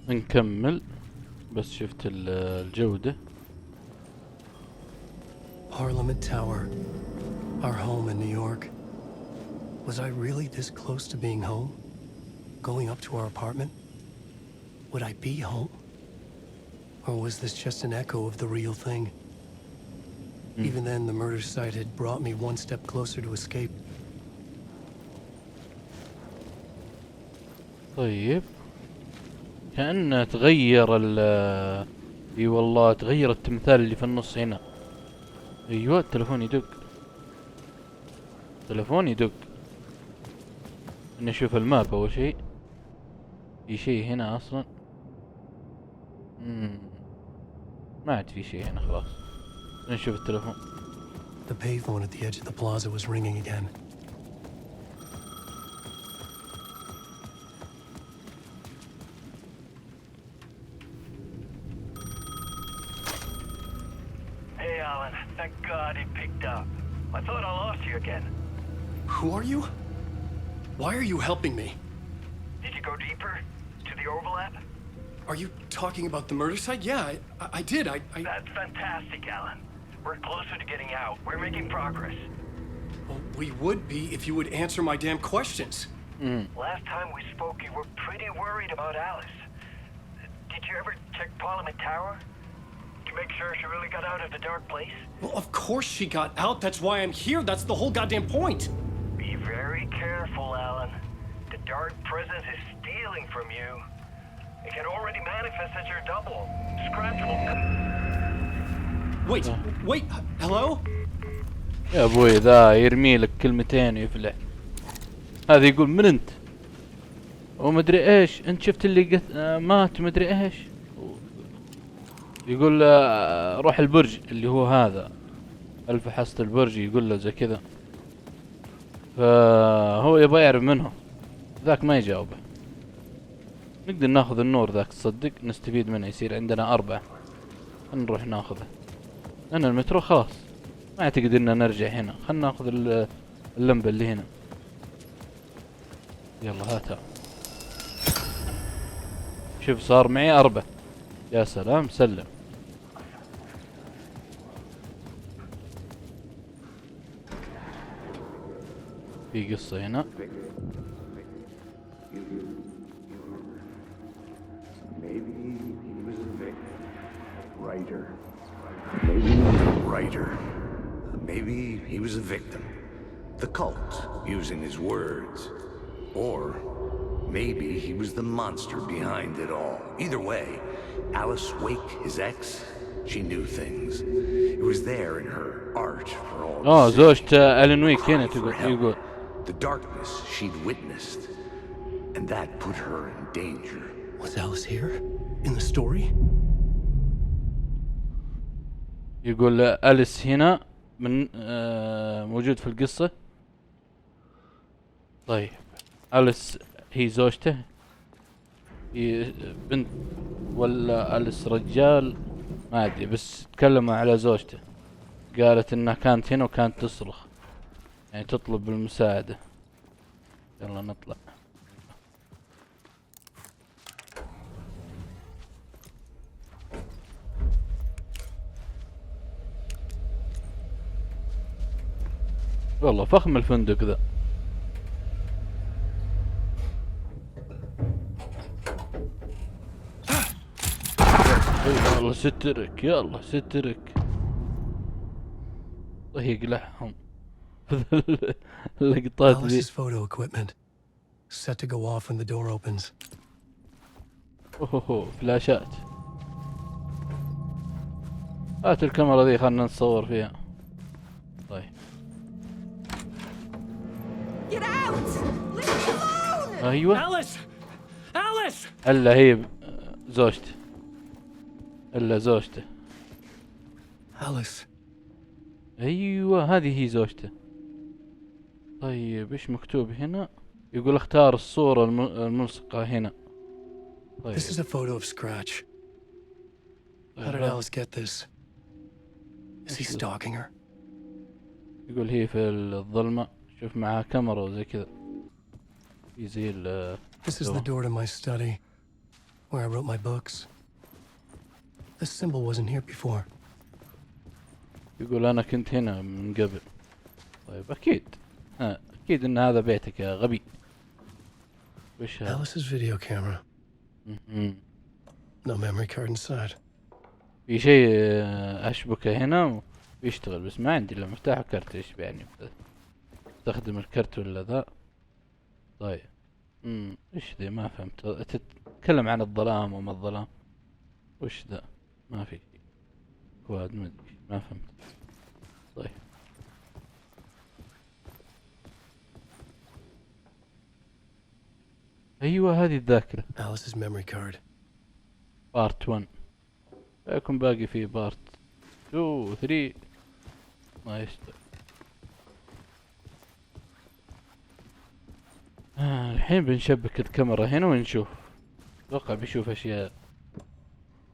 نكمل بس شفت الجودة. Parliament Tower, our home in New York. Was I really this close to being home? Going up to our apartment? Would I be home? Or was this just an echo of the real thing? Even then, the murder site had brought me one step closer to escape. طيب كأنه تغير اي والله تغير التمثال اللي في النص هنا. ايوه التلفون يدق، التلفون يدق. نشوف الماب اول شيء. في شيء هنا اصلا؟ ما عاد في شيء هنا خلاص. نشوف التلفون. The payphone at the edge of the plaza was ringing again. Hey, Alan. Thank God he picked up. I thought I lost you again. Who are you? Why are you helping me? Did you go deeper? To the overlap? Are you talking about the murder site? Yeah, I did. I... That's fantastic, Alan. We're closer to getting out. We're making progress. Well, we would be if you would answer my damn questions. Last time we spoke, you were pretty worried about Alice. Did you ever check Parliament Tower? To make sure she really got out of the dark place? Well, of course she got out. That's why I'm here. That's the whole goddamn point. Be very careful, Alan. The dark presence is stealing from you. It can already manifest as your double. Scratch will come. Wait, hello? يا ابوي ذا يرمي لك كلمتين ويفلح. هذا يقول من انت؟ ومدري ايش، انت شفت اللي مات مدري ايش. يقول روح البرج اللي هو هذا، الفحصت البرج يقول له زي كذا. فهو يبغى يعرف منه، ذاك ما يجاوبه. نقدر ناخذ النور ذاك، تصدق نستفيد منه، يصير عندنا 4. نروح ناخذه لأن المترو خلاص ما اعتقد اننا نرجع هنا. خلنا ناخذ اللمبة اللي هنا. يلا هاتها. شوف صار معي 4. يا سلام سلم. في قصة هنا. Maybe he was a victim. The cult using his words. Or maybe he was the monster behind it all. Either way, Alice Wake, his ex, she knew things. It was there in her art for all to see. زوجته آلان ويك هنا يقول. The darkness she'd witnessed. And that put her in danger. Was Alice here? In the story? يقول أليس هنا من موجود في القصة. طيب أليس هي زوجته، هي بنت ولا أليس رجال ما أدري، بس تكلموا على زوجته. قالت إنها كانت هنا وكانت تصرخ، يعني تطلب بالمساعدة. يلا نطلع. والله فخم الفندق ذا. يلا سترك، يلا سترك. الله يقلعهم. اللقطات ذي. Alice's photo equipment set to go off when the door opens. اوه فلاشات. هات الكاميرا ذي خلنا نصور فيها. طيب. Get out! Leave me alone! ايوه. Alice! الا هي زوجته. الا زوجته. Alice. ايوه هذه هي زوجته. طيب ايش مكتوب هنا؟ يقول اختار الصورة الملصقة هنا. طيب. This is a photo of Scratch. How did Alice get this? Is he stalking her? يقول هي في الظلمة، شوف معها كاميرا وزي كذا. في زي This is the door to my study. where I wrote my books. This symbol wasn't here before. يقول انا كنت هنا من قبل. طيب اكيد اكيد ان هذا بيتك يا غبي. وش هذا؟ Alice's video camera. مهم. No memory card inside. في شيء اشبكه هنا ويشتغل بس ما عندي الا مفتاح وكرت. ايش يعني استخدم الكرت ولا ذا؟ طيب ايش ذي؟ ما فهمت. تتكلم عن الظلام وما الظلام؟ وش ذا؟ ما في كواد ما ادري ما فهمت. طيب ايوه هذه الذاكرة. Alice's memory card. بارت 1 يكون باقي فيه بارت 2 و 3 ما يشتغل. الحين بنشبك الكاميرا هنا ونشوف. اتوقع بيشوف اشياء.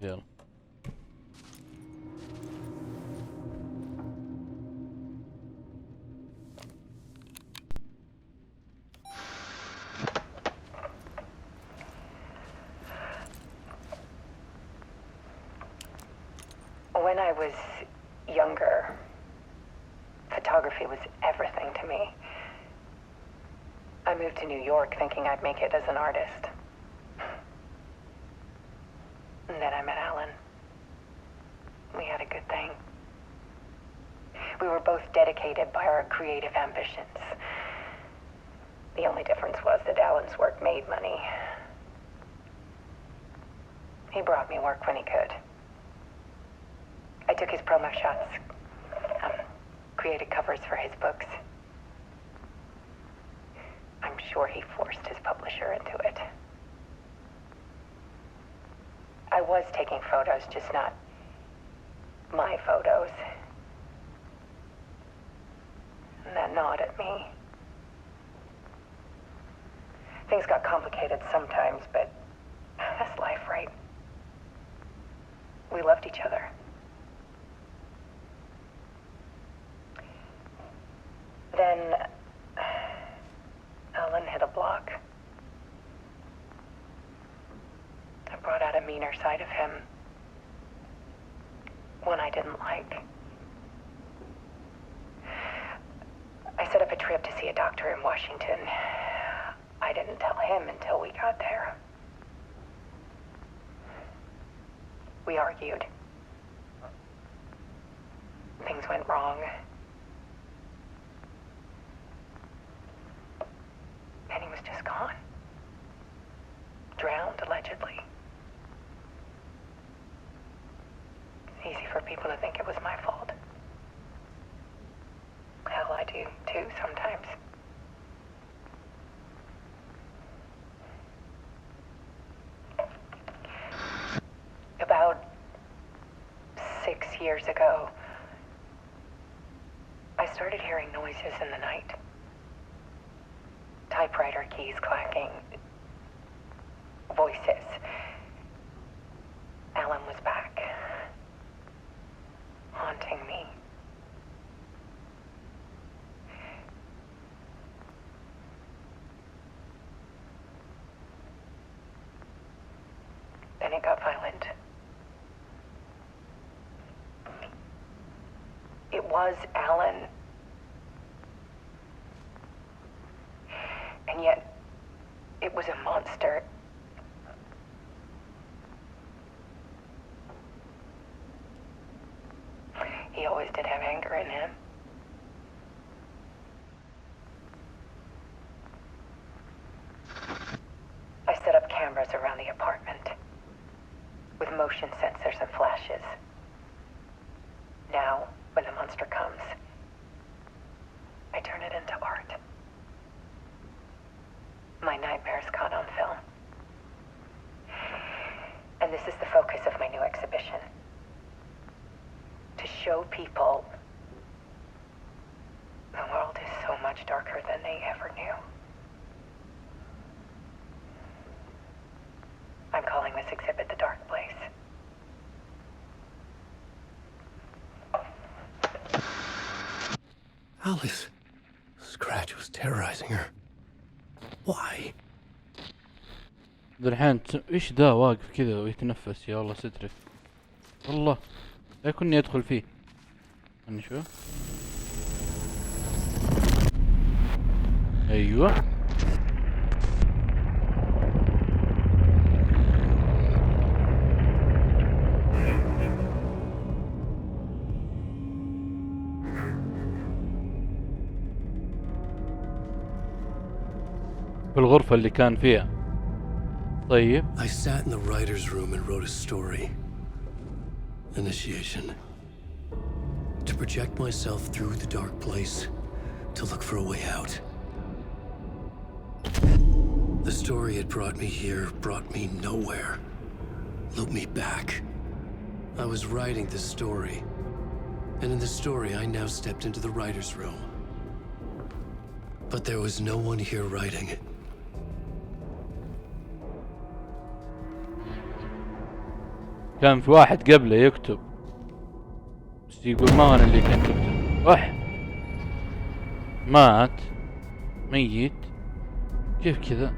يلا When I was younger, photography was everything to me. I moved to New York thinking I'd make it as an artist. And then I met Alan. We had a good thing. We were both dedicated by our creative ambitions. The only difference was that Alan's work made money. He brought me work when he could. I took his promo shots, created covers for his books. I'm sure he forced his publisher into it. I was taking photos, just not my photos. And that gnawed at me. Things got complicated sometimes, but that's life, right? We loved each other. Then Alan hit a block. I brought out a meaner side of him, one I didn't like. I set up a trip to see a doctor in Washington. I didn't tell him until we got there. We argued. Things went wrong. And he was just gone. Drowned, allegedly. It's easy for people to think it was my fault. Hell, I do too sometimes. About 6 years ago, I started hearing noises in the night. Typewriter keys clacking. Voices. Alan was back. Haunting me. Then it got violent. It was Alan. And yet, it was a monster. He always did have anger in him. I set up cameras around the apartment with motion sensors and flashes. Now, when the monster comes, I turn it into art. My nightmares caught on film. And this is the focus of my new exhibition. To show people the world is so much darker than they ever knew. I'm calling this exhibit The Dark Place. Alice. Scratch was terrorizing her. Why? ذا الحين ايش ذا واقف كذا ويتنفس؟ يا الله سترك، والله لا يكونني ادخل فيه. نشوف. ايوه في الغرفة اللي كان فيها. طيب I sat in the writer's room and wrote a story. Initiation. To project myself through the dark place, to look for a way out. The story had brought me here, brought me nowhere. Looped me back. I was writing the story. And in the story, I now stepped into the writer's room. But there was no one here writing. كان في واحد قبله يكتب، بس يقول ما انا اللي كنت اكتب. مات ميت، كيف كذا؟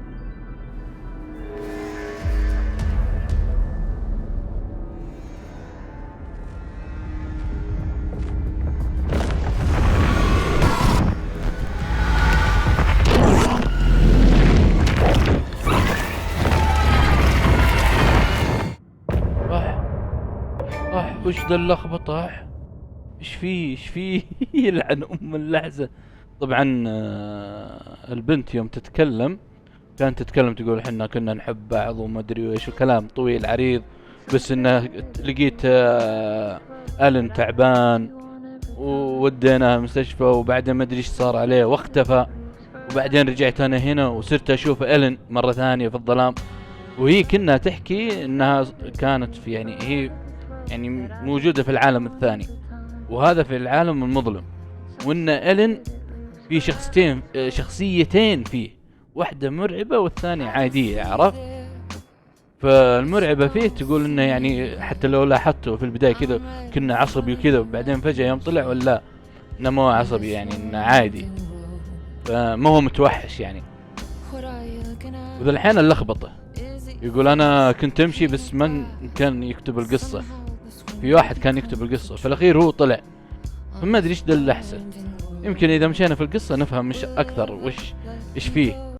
وش ذا اللخبطة؟ ايش فيه يلعن ام اللحزة. طبعا البنت يوم تتكلم كانت تتكلم تقول احنا كنا نحب بعض وما ادري ايش، وكلام طويل عريض، بس انه لقيت آلان تعبان ووديناه المستشفى، وبعدين ما ادري ايش صار عليه واختفى، وبعدين رجعت انا هنا وصرت اشوف آلان مرة ثانية في الظلام. وهي كنا تحكي انها كانت في هي موجودة في العالم الثاني، وهذا في العالم المظلم، وان آلان في شخصيتين فيه، واحدة مرعبة والثانية عادية، عرفت؟ فالمرعبة فيه تقول انه حتى لو لاحظته في البداية كذا كنا عصبي وكذا، وبعدين فجأة يوم طلع ولا انه مو عصبي، انه عادي، فما هو متوحش وذا الحين اللخبطة. يقول انا كنت امشي بس من كان يكتب القصة، في واحد كان يكتب القصة، في الاخير هو طلع، فما ادري ايش ده اللي احسن. يمكن اذا مشينا في القصة نفهم مش اكثر ايش فيه.